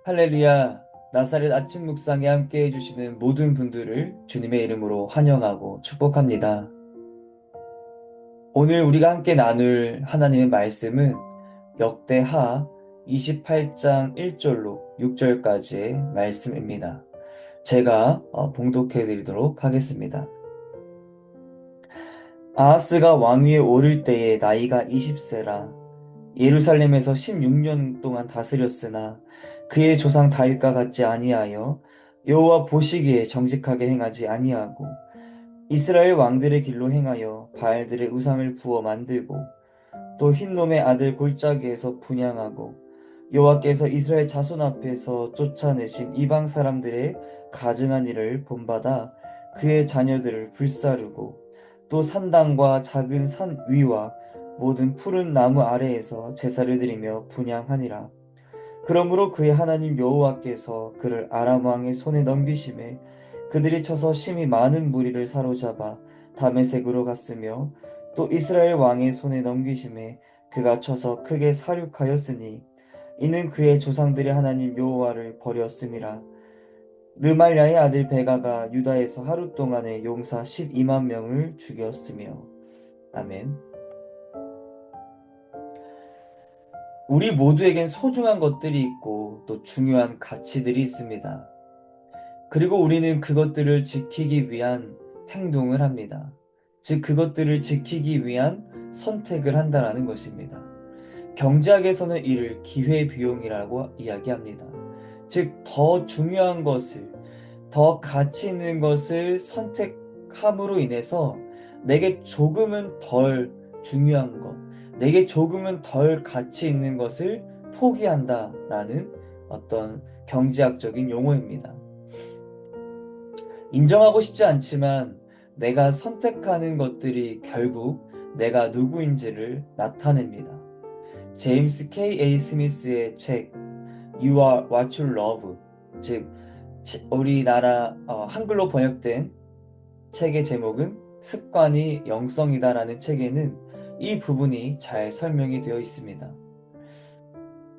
할렐루야, 나사렛 아침 묵상에 함께 해주시는 모든 분들을 주님의 이름으로 환영하고 축복합니다. 오늘 우리가 함께 나눌 하나님의 말씀은 역대하 28장 1절로 6절까지의 말씀입니다. 제가 봉독해 드리도록 하겠습니다. 아하스가 왕위에 오를 때에 나이가 20세라 예루살렘에서 16년 동안 다스렸으나 그의 조상 다윗과 같지 아니하여 여호와 보시기에 정직하게 행하지 아니하고 이스라엘 왕들의 길로 행하여 바알들의 우상을 부어 만들고 또 흰놈의 아들 골짜기에서 분향하고 여호와께서 이스라엘 자손 앞에서 쫓아내신 이방 사람들의 가증한 일을 본받아 그의 자녀들을 불사르고 또 산당과 작은 산 위와 모든 푸른 나무 아래에서 제사를 드리며 분향하니라. 그러므로 그의 하나님 여호와께서 그를 아람 왕의 손에 넘기심에 그들이 쳐서 심히 많은 무리를 사로잡아 다메섹으로 갔으며 또 이스라엘 왕의 손에 넘기심에 그가 쳐서 크게 사륙하였으니 이는 그의 조상들의 하나님 여호와를 버렸음이라. 르말야의 아들 베가가 유다에서 하루 동안에 용사 12만 명을 죽였으며. 아멘. 우리 모두에겐 소중한 것들이 있고 또 중요한 가치들이 있습니다. 그리고 우리는 그것들을 지키기 위한 행동을 합니다. 즉, 그것들을 지키기 위한 선택을 한다라는 것입니다. 경제학에서는 이를 기회비용이라고 이야기합니다. 즉, 더 중요한 것을, 더 가치 있는 것을 선택함으로 인해서 내게 조금은 덜 중요한 것, 내게 조금은 덜 가치 있는 것을 포기한다라는 어떤 경제학적인 용어입니다. 인정하고 싶지 않지만 내가 선택하는 것들이 결국 내가 누구인지를 나타냅니다. 제임스 K.A. 스미스의 책 You Are What You Love, 즉 우리나라 한글로 번역된 책의 제목은 습관이 영성이다라는 책에는 이 부분이 잘 설명이 되어 있습니다.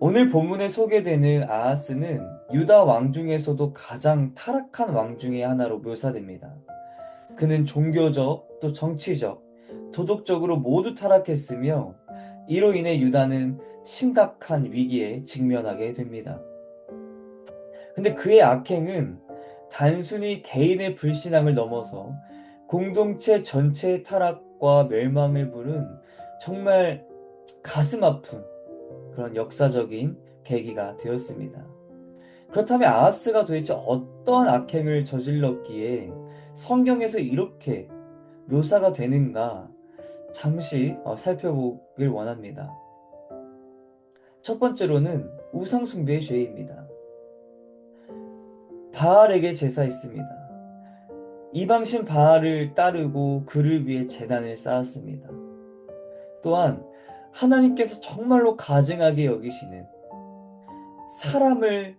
오늘 본문에 소개되는 아하스는 유다 왕 중에서도 가장 타락한 왕 중의 하나로 묘사됩니다. 그는 종교적, 또 정치적, 도덕적으로 모두 타락했으며 이로 인해 유다는 심각한 위기에 직면하게 됩니다. 근데 그의 악행은 단순히 개인의 불신앙을 넘어서 공동체 전체의 타락과 멸망을 부른 정말 가슴 아픈 그런 역사적인 계기가 되었습니다. 그렇다면 아하스가 도대체 어떤 악행을 저질렀기에 성경에서 이렇게 묘사가 되는가 잠시 살펴보길 원합니다. 첫 번째로는 우상숭배의 죄입니다. 바알에게 제사했습니다. 이방신 바알을 따르고 그를 위해 제단을 쌓았습니다. 또한 하나님께서 정말로 가증하게 여기시는 사람을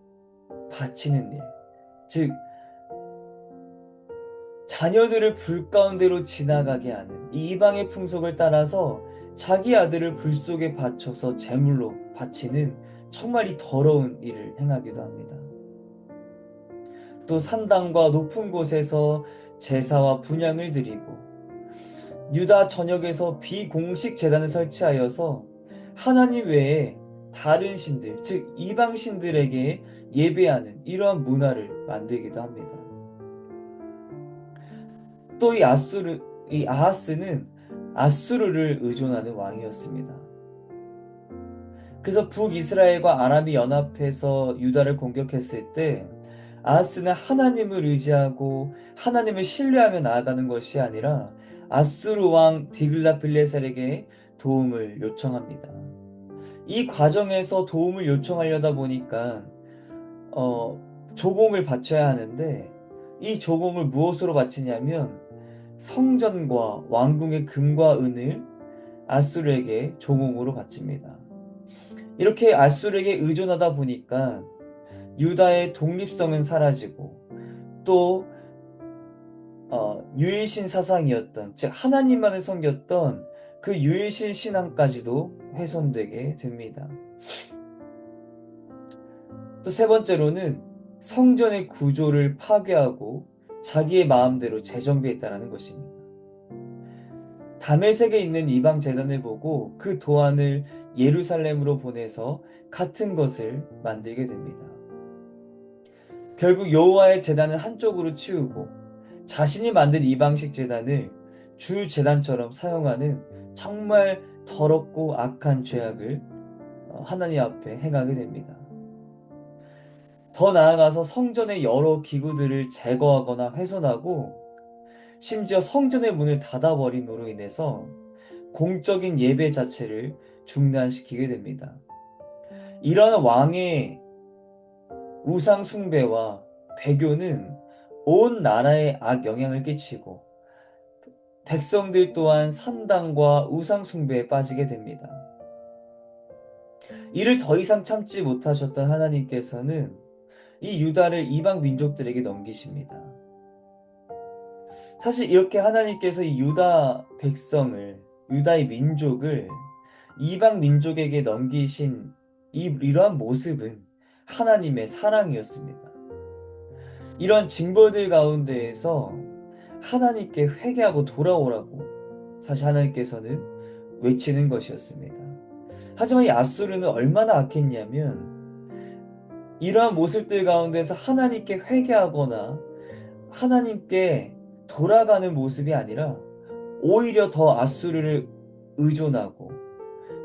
바치는 일, 즉 자녀들을 불 가운데로 지나가게 하는 이 이방의 풍속을 따라서 자기 아들을 불 속에 바쳐서 제물로 바치는 정말 이 더러운 일을 행하기도 합니다. 또 산당과 높은 곳에서 제사와 분향을 드리고 유다 전역에서 비공식 제단을 설치하여서 하나님 외에 다른 신들, 즉 이방 신들에게 예배하는 이러한 문화를 만들기도 합니다. 또 이 아하스는 아수르를 의존하는 왕이었습니다. 그래서 북이스라엘과 아람이 연합해서 유다를 공격했을 때 아하스는 하나님을 의지하고 하나님을 신뢰하며 나아가는 것이 아니라 아수르 왕 디글라필레셀에게 도움을 요청합니다. 이 과정에서 도움을 요청하려다 보니까 조공을 바쳐야 하는데 이 조공을 무엇으로 바치냐면 성전과 왕궁의 금과 은을 아수르에게 조공으로 바칩니다. 이렇게 아수르에게 의존하다 보니까 유다의 독립성은 사라지고 또 유일신 사상이었던, 즉 하나님만을 섬겼던 그 유일신 신앙까지도 훼손되게 됩니다. 또 세 번째로는 성전의 구조를 파괴하고 자기의 마음대로 재정비했다라는 것입니다. 다메섹에 있는 이방 제단을 보고 그 도안을 예루살렘으로 보내서 같은 것을 만들게 됩니다. 결국 여호와의 제단은 한쪽으로 치우고 자신이 만든 이방식 제단을 주 제단처럼 사용하는 정말 더럽고 악한 죄악을 하나님 앞에 행하게 됩니다. 더 나아가서 성전의 여러 기구들을 제거하거나 훼손하고 심지어 성전의 문을 닫아버림으로 인해서 공적인 예배 자체를 중단시키게 됩니다. 이런 왕의 우상 숭배와 배교는 온 나라에 악영향을 끼치고 백성들 또한 산당과 우상 숭배에 빠지게 됩니다. 이를 더 이상 참지 못하셨던 하나님께서는 이 유다를 이방 민족들에게 넘기십니다. 사실 이렇게 하나님께서 이 유다 백성을, 유다의 민족을 이방 민족에게 넘기신 이러한 모습은 하나님의 사랑이었습니다. 이런 징벌들 가운데에서 하나님께 회개하고 돌아오라고 사실 하나님께서는 외치는 것이었습니다. 하지만 이 아수르는 얼마나 악했냐면 이러한 모습들 가운데서 하나님께 회개하거나 하나님께 돌아가는 모습이 아니라 오히려 더 아수르를 의존하고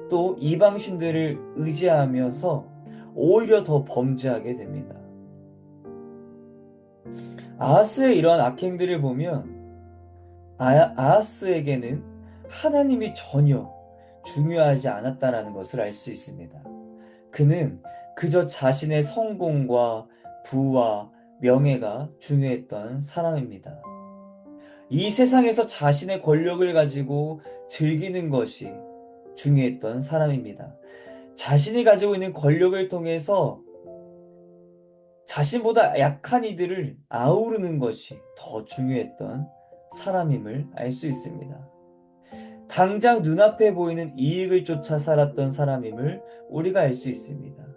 또 이방신들을 의지하면서 오히려 더 범죄하게 됩니다. 아하스의 이러한 악행들을 보면 아하스에게는 하나님이 전혀 중요하지 않았다라는 것을 알 수 있습니다. 그는 그저 자신의 성공과 부와 명예가 중요했던 사람입니다. 이 세상에서 자신의 권력을 가지고 즐기는 것이 중요했던 사람입니다. 자신이 가지고 있는 권력을 통해서 자신보다 약한 이들을 아우르는 것이 더 중요했던 사람임을 알 수 있습니다. 당장 눈앞에 보이는 이익을 쫓아 살았던 사람임을 우리가 알 수 있습니다.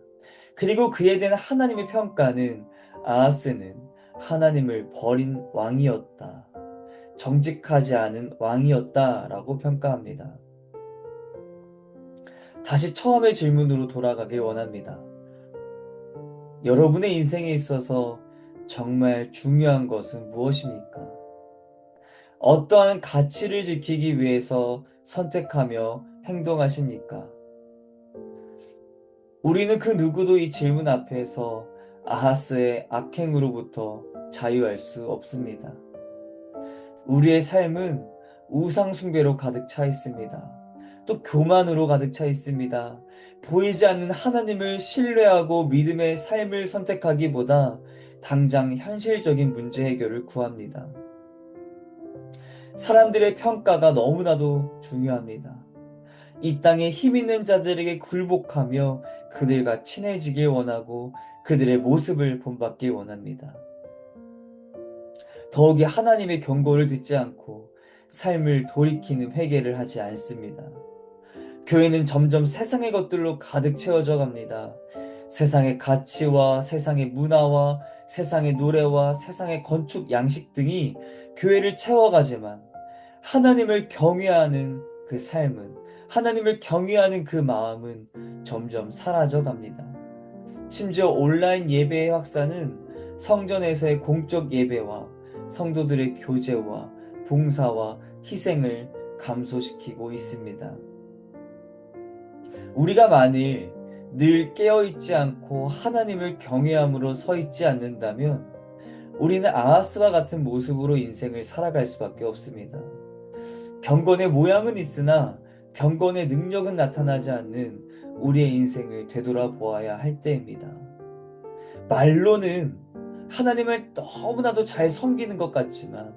그리고 그에 대한 하나님의 평가는 아하스는 하나님을 버린 왕이었다. 정직하지 않은 왕이었다라고 평가합니다. 다시 처음의 질문으로 돌아가길 원합니다. 여러분의 인생에 있어서 정말 중요한 것은 무엇입니까? 어떠한 가치를 지키기 위해서 선택하며 행동하십니까? 우리는 그 누구도 이 질문 앞에서 아하스의 악행으로부터 자유할 수 없습니다. 우리의 삶은 우상숭배로 가득 차 있습니다. 또 교만으로 가득 차 있습니다. 보이지 않는 하나님을 신뢰하고 믿음의 삶을 선택하기보다 당장 현실적인 문제 해결을 구합니다. 사람들의 평가가 너무나도 중요합니다. 이 땅에 힘 있는 자들에게 굴복하며 그들과 친해지길 원하고 그들의 모습을 본받길 원합니다. 더욱이 하나님의 경고를 듣지 않고 삶을 돌이키는 회개를 하지 않습니다. 교회는 점점 세상의 것들로 가득 채워져 갑니다. 세상의 가치와 세상의 문화와 세상의 노래와 세상의 건축 양식 등이 교회를 채워가지만 하나님을 경외하는 그 삶은, 하나님을 경외하는 그 마음은 점점 사라져 갑니다. 심지어 온라인 예배의 확산은 성전에서의 공적 예배와 성도들의 교제와 봉사와 희생을 감소시키고 있습니다. 우리가 만일 늘 깨어있지 않고 하나님을 경외함으로 서 있지 않는다면 우리는 아하스와 같은 모습으로 인생을 살아갈 수밖에 없습니다. 경건의 모양은 있으나 경건의 능력은 나타나지 않는 우리의 인생을 되돌아보아야 할 때입니다. 말로는 하나님을 너무나도 잘 섬기는 것 같지만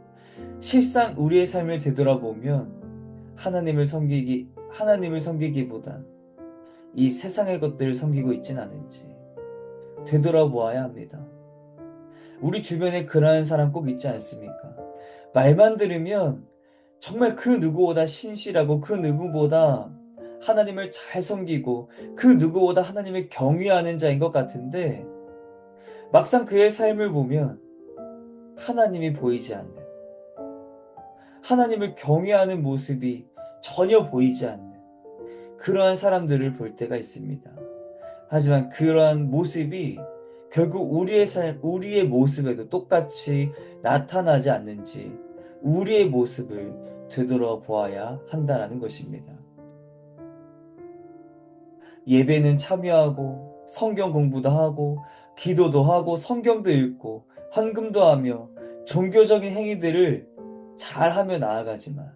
실상 우리의 삶을 되돌아보면 하나님을 섬기기보단 이 세상의 것들을 섬기고 있진 않은지 되돌아보아야 합니다. 우리 주변에 그러한 사람 꼭 있지 않습니까? 말만 들으면 정말 그 누구보다 신실하고 그 누구보다 하나님을 잘 섬기고 그 누구보다 하나님을 경외하는 자인 것 같은데 막상 그의 삶을 보면 하나님이 보이지 않는, 하나님을 경외하는 모습이 전혀 보이지 않는 그러한 사람들을 볼 때가 있습니다. 하지만 그러한 모습이 결국 우리의 삶, 우리의 모습에도 똑같이 나타나지 않는지 우리의 모습을 되돌아보아야 한다는 것입니다. 예배는 참여하고 성경 공부도 하고 기도도 하고 성경도 읽고 헌금도 하며 종교적인 행위들을 잘하며 나아가지만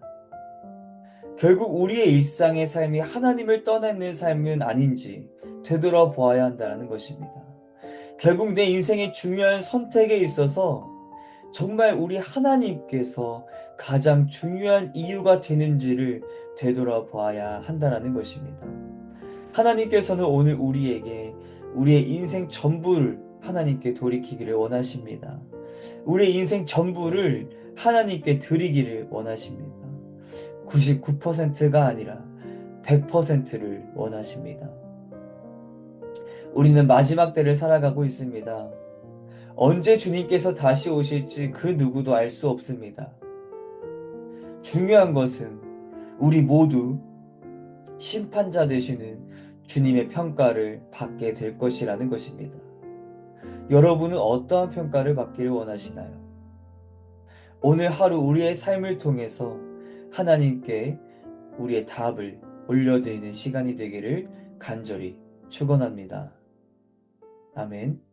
결국 우리의 일상의 삶이 하나님을 떠나는 삶은 아닌지 되돌아보아야 한다는 것입니다. 결국 내 인생의 중요한 선택에 있어서 정말 우리 하나님께서 가장 중요한 이유가 되는지를 되돌아보아야 한다는 것입니다. 하나님께서는 오늘 우리에게 우리의 인생 전부를 하나님께 돌이키기를 원하십니다. 우리의 인생 전부를 하나님께 드리기를 원하십니다. 99%가 아니라 100%를 원하십니다. 우리는 마지막 때를 살아가고 있습니다. 언제 주님께서 다시 오실지 그 누구도 알 수 없습니다. 중요한 것은 우리 모두 심판자 되시는 주님의 평가를 받게 될 것이라는 것입니다. 여러분은 어떠한 평가를 받기를 원하시나요? 오늘 하루 우리의 삶을 통해서 하나님께 우리의 답을 올려드리는 시간이 되기를 간절히 축원합니다. 아멘.